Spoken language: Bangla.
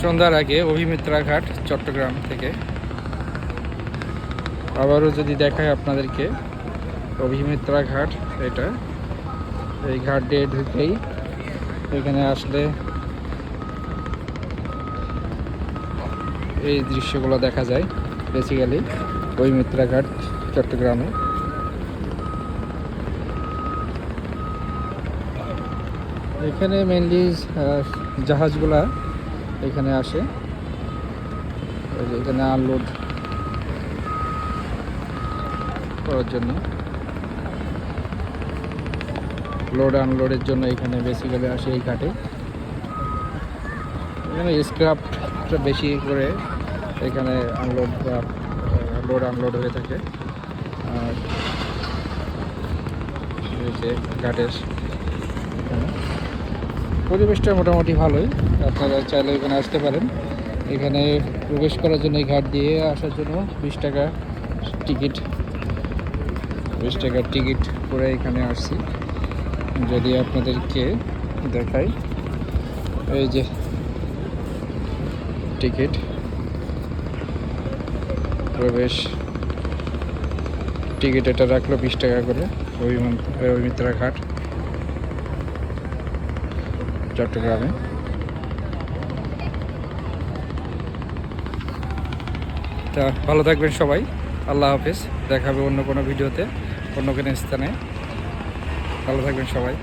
সন্ধ্যার আগে অভিমিত্রা ঘাট চট্টগ্রাম থেকে আবারও যদি দেখায় আপনাদেরকে অভিমিত্রা ঘাট, এটা এই ঘাট দিয়ে ঢুকেই এখানে আসলে এই দৃশ্যগুলো দেখা যায়। বেসিক্যালি অভিমিত্রা ঘাট চট্টগ্রামে এখানে মেনলি জাহাজগুলা এখানে আসে, এখানে আনলোড করার জন্য, লোড আনলোডের জন্য এখানে বেসিক্যালি আসে এই ঘাটে। এখানে স্ক্রাপটা বেশি করে এখানে আনলোড বা লোড আনলোড হয়ে থাকে। আর এই যে ঘাটের এখানে পরিবেশটা মোটামুটি ভালোই, আপনারা চাইলে এখানে আসতে পারেন। এখানে প্রবেশ করার জন্য এই ঘাট দিয়ে আসার জন্য 20 টাকা টিকিট, 20 টাকার টিকিট করে এখানে আসছি। যদি আপনাদেরকে দেখাই, এই যে টিকিট, প্রবেশ টিকিট এটা রাখলো 20 টাকা করে। অভিমিত্রা ঘাট চট্টগ্রামে। তা ভালো থাকবেন সবাই, আল্লাহ হাফেজ। দেখা হবে অন্য কোনো ভিডিওতে, অন্য কোনো স্থানে। ভালো থাকবেন সবাই।